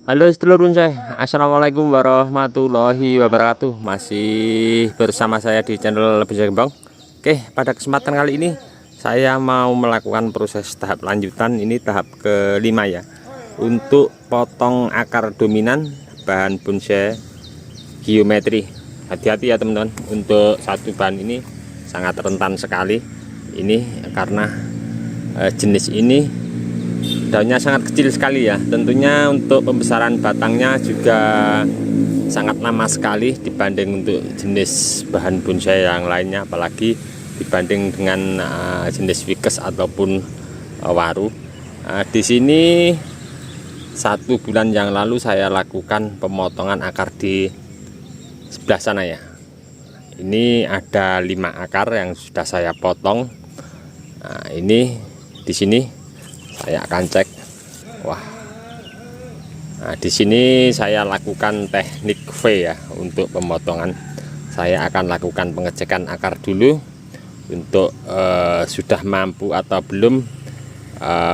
Halo sedulur saya, assalamualaikum warahmatullahi wabarakatuh. Masih bersama saya di channel Bisa Kembang. Oke, pada kesempatan kali ini saya mau melakukan proses tahap lanjutan. Ini tahap kelima ya, untuk potong akar dominan bahan bonsai geometri. Hati-hati ya teman-teman, untuk satu bahan ini sangat rentan sekali. Ini karena jenis ini daunnya sangat kecil sekali ya. Tentunya untuk pembesaran batangnya juga sangat lama sekali dibanding untuk jenis bahan bonsai yang lainnya, apalagi dibanding dengan jenis ficus ataupun waru. Di sini 1 bulan yang lalu saya lakukan pemotongan akar di sebelah sana ya. Ini ada 5 akar yang sudah saya potong. Nah, ini di sini saya akan cek. Wah, nah di sini saya lakukan teknik V ya untuk pemotongan. Saya akan lakukan pengecekan akar dulu untuk sudah mampu atau belum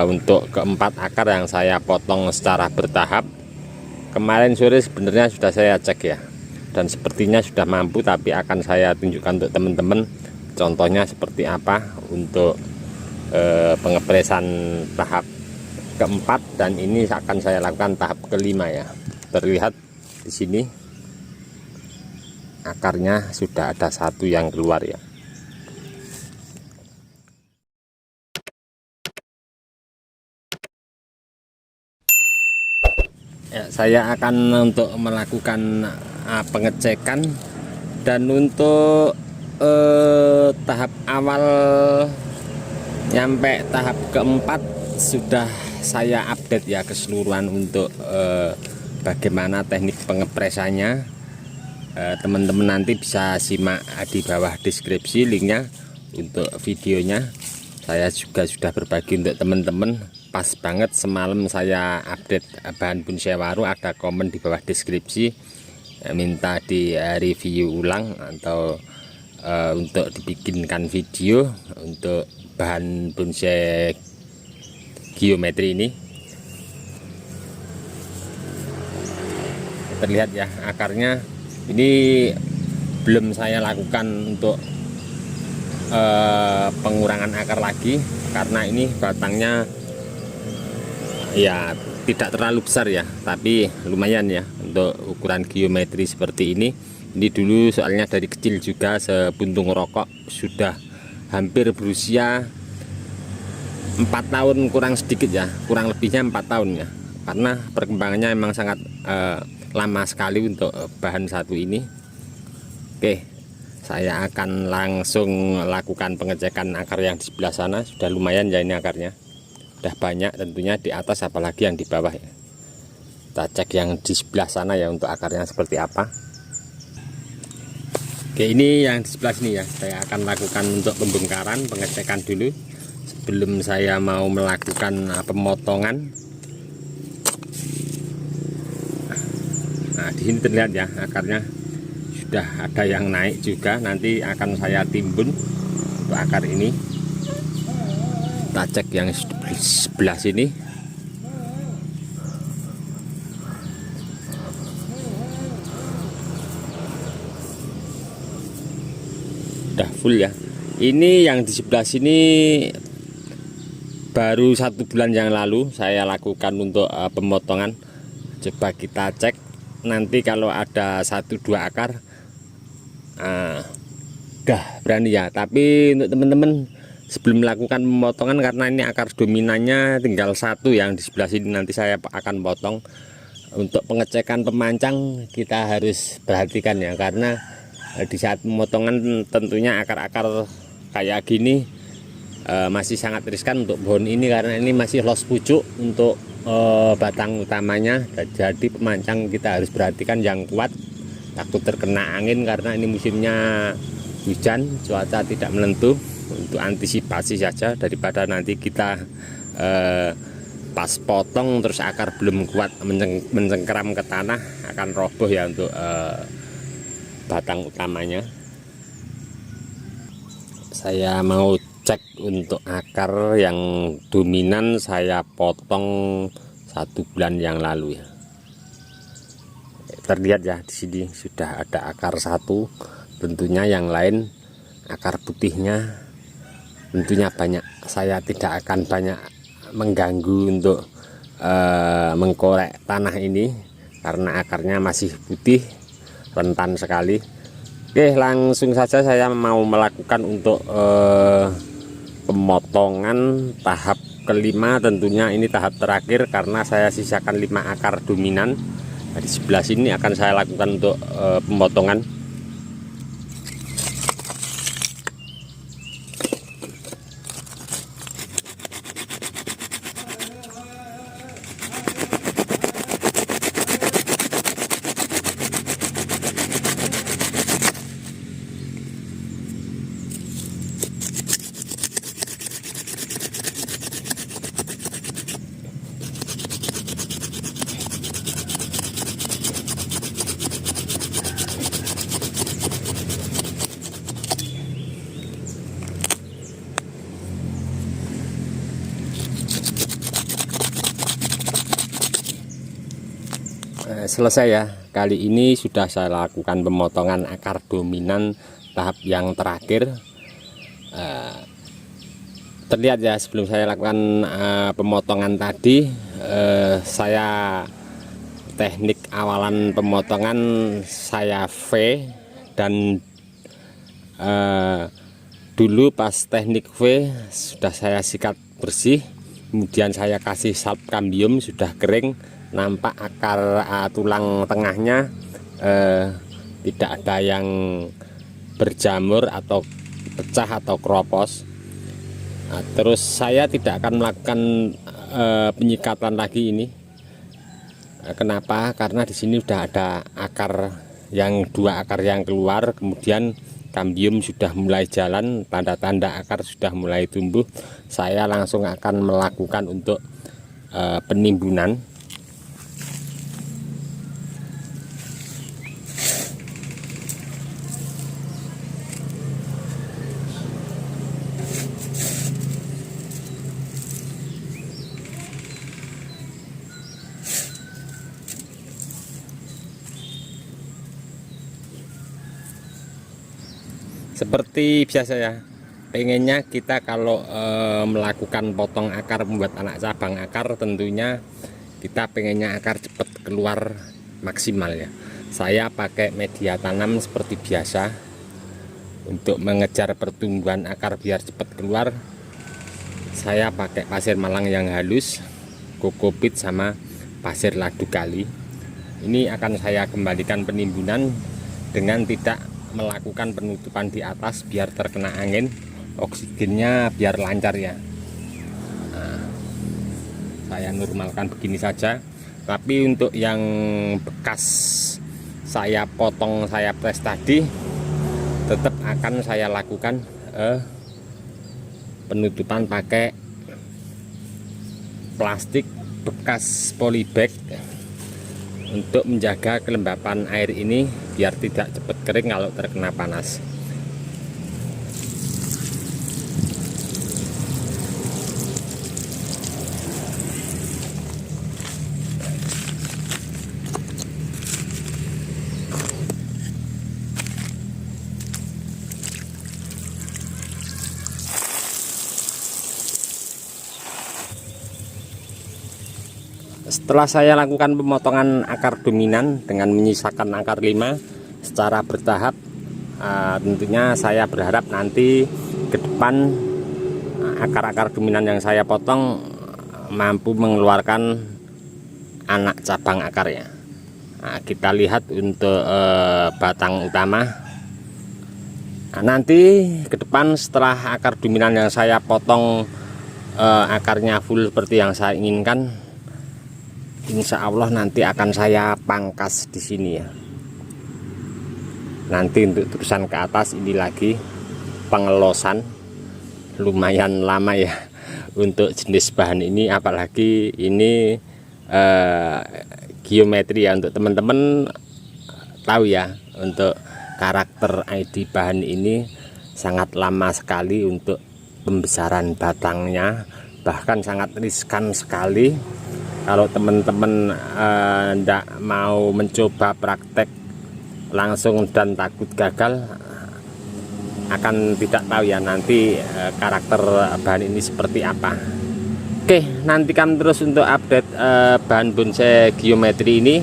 untuk keempat akar yang saya potong secara bertahap. Kemarin sore sebenarnya sudah saya cek ya, dan sepertinya sudah mampu, tapi akan saya tunjukkan untuk teman-teman contohnya seperti apa untuk pengepresan tahap keempat, dan ini akan saya lakukan tahap kelima ya. Terlihat di sini akarnya sudah ada 1 yang keluar ya. Saya akan untuk melakukan pengecekan, dan untuk tahap awal nyampe tahap keempat sudah saya update ya keseluruhan untuk bagaimana teknik pengepresannya. Teman-teman nanti bisa simak di bawah deskripsi linknya untuk videonya. Saya juga sudah berbagi untuk teman-teman. Pas banget semalam saya update bahan bonsai waru, ada komen di bawah deskripsi minta di review ulang atau untuk dibikinkan video untuk bahan bonsai geometri ini. Terlihat ya akarnya, ini belum saya lakukan untuk pengurangan akar lagi karena ini batangnya ya tidak terlalu besar ya, tapi lumayan ya untuk ukuran geometri seperti ini. Ini dulu soalnya dari kecil juga sepuntung rokok, sudah hampir berusia 4 tahun kurang sedikit ya, kurang lebihnya 4 tahun ya, karena perkembangannya memang sangat lama sekali untuk bahan satu ini. Oke, saya akan langsung lakukan pengecekan akar yang di sebelah sana. Sudah lumayan ya ini akarnya, sudah banyak tentunya di atas, apalagi yang di bawah ya. Kita cek yang di sebelah sana ya untuk akarnya seperti apa. Oke, ini yang di sebelah sini ya, saya akan lakukan untuk pembongkaran, pengecekan dulu sebelum saya mau melakukan pemotongan. Nah, di sini terlihat ya akarnya sudah ada yang naik juga, nanti akan saya timbun untuk akar ini. Kita cek yang sebelah sini. Sudah full ya. Ini yang di sebelah sini baru 1 bulan yang lalu saya lakukan untuk pemotongan. Coba kita cek nanti kalau ada 1-2 akar udah berani ya. Tapi untuk teman-teman sebelum melakukan pemotongan, karena ini akar dominannya tinggal 1 yang di sebelah sini, nanti saya akan potong. Untuk pengecekan pemancang kita harus perhatikan ya, karena di saat pemotongan tentunya akar-akar kayak gini masih sangat riskan untuk pohon ini, karena ini masih los pucuk untuk batang utamanya. Jadi pemancang kita harus perhatikan yang kuat, takut terkena angin karena ini musimnya hujan, cuaca tidak menentu. Untuk antisipasi saja, daripada nanti kita pas potong terus akar belum kuat mencengkeram ke tanah, akan roboh ya untuk batang utamanya. Saya mau cek untuk akar yang dominan, saya potong 1 bulan yang lalu ya. terlihat ya, di sini sudah ada akar satu. Tentunya yang lain akar putihnya tentunya banyak. Saya tidak akan banyak mengganggu untuk mengkorek tanah ini karena akarnya masih putih, rentan sekali. Oke, langsung saja saya mau melakukan untuk pemotongan tahap kelima. Tentunya ini tahap terakhir karena saya sisakan 5 akar dominan. Nah, di sebelah sini akan saya lakukan untuk pemotongan. Selesai ya, kali ini sudah saya lakukan pemotongan akar dominan tahap yang terakhir. Terlihat ya, sebelum saya lakukan pemotongan tadi, saya teknik awalan pemotongan saya V, dan dulu pas teknik V sudah saya sikat bersih, kemudian saya kasih salp kambium, sudah kering, nampak akar tulang tengahnya tidak ada yang berjamur atau pecah atau keropos. Nah, terus saya tidak akan melakukan penyikatan lagi ini. Kenapa? Karena di sini sudah ada akar yang 2 akar yang keluar, kemudian kambium sudah mulai jalan, tanda-tanda akar sudah mulai tumbuh. Saya langsung akan melakukan untuk penimbunan. Seperti biasa ya, pengennya kita kalau melakukan potong akar, membuat anak cabang akar, tentunya kita pengennya akar cepat keluar maksimal ya. Saya pakai media tanam seperti biasa untuk mengejar pertumbuhan akar biar cepat keluar. Saya pakai pasir malang yang halus, kokopit, sama pasir ladu kali. Ini akan saya kembalikan penimbunan dengan tidak melakukan penutupan di atas biar terkena angin, oksigennya biar lancar ya. Nah, saya normalkan begini saja. Tapi untuk yang bekas saya potong, saya press tadi, tetap akan saya lakukan penutupan pakai plastik bekas polybag untuk menjaga kelembapan air ini biar tidak cepat kering kalau terkena panas. Setelah saya lakukan pemotongan akar dominan dengan menyisakan akar 5 secara bertahap, tentunya saya berharap nanti ke depan akar-akar dominan yang saya potong mampu mengeluarkan anak cabang akarnya. Nah, kita lihat untuk batang utama. Nah, nanti ke depan setelah akar dominan yang saya potong akarnya full seperti yang saya inginkan, insya Allah nanti akan saya pangkas di sini ya. Nanti untuk terusan ke atas ini lagi pengelosan, lumayan lama ya untuk jenis bahan ini, apalagi ini geometri ya. Untuk teman-teman tahu ya, untuk karakter ID bahan ini sangat lama sekali untuk pembesaran batangnya, bahkan sangat riskan sekali Kalau teman-teman ndak mau mencoba praktek langsung dan takut gagal, akan tidak tahu ya nanti karakter bahan ini seperti apa. Oke, nantikan terus untuk update bahan bonsai geometri ini.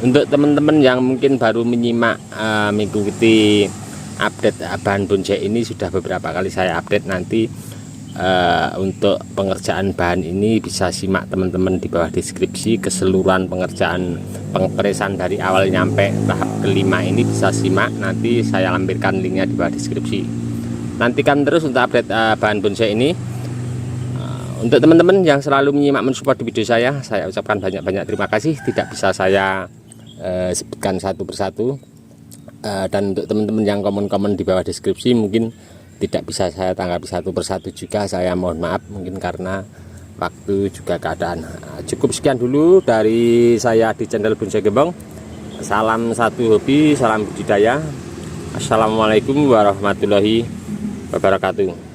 Untuk teman-teman yang mungkin baru menyimak mengikuti update bahan bonsai ini, sudah beberapa kali saya update. Nanti untuk pengerjaan bahan ini bisa simak teman-teman di bawah deskripsi. Keseluruhan pengerjaan pengepresan dari awal nyampe tahap kelima ini bisa simak, nanti saya lampirkan linknya di bawah deskripsi. Nantikan terus untuk update bahan bonsai ini. Untuk teman-teman yang selalu menyimak mensupport di video saya ucapkan banyak-banyak terima kasih. Tidak bisa saya sebutkan satu persatu, dan untuk teman-teman yang komen-komen di bawah deskripsi mungkin tidak bisa saya tanggapi satu persatu juga, saya mohon maaf, mungkin karena waktu juga keadaan. Cukup sekian dulu dari saya di channel Bonsai Gembong. Salam satu hobi, salam budidaya. Assalamualaikum warahmatullahi wabarakatuh.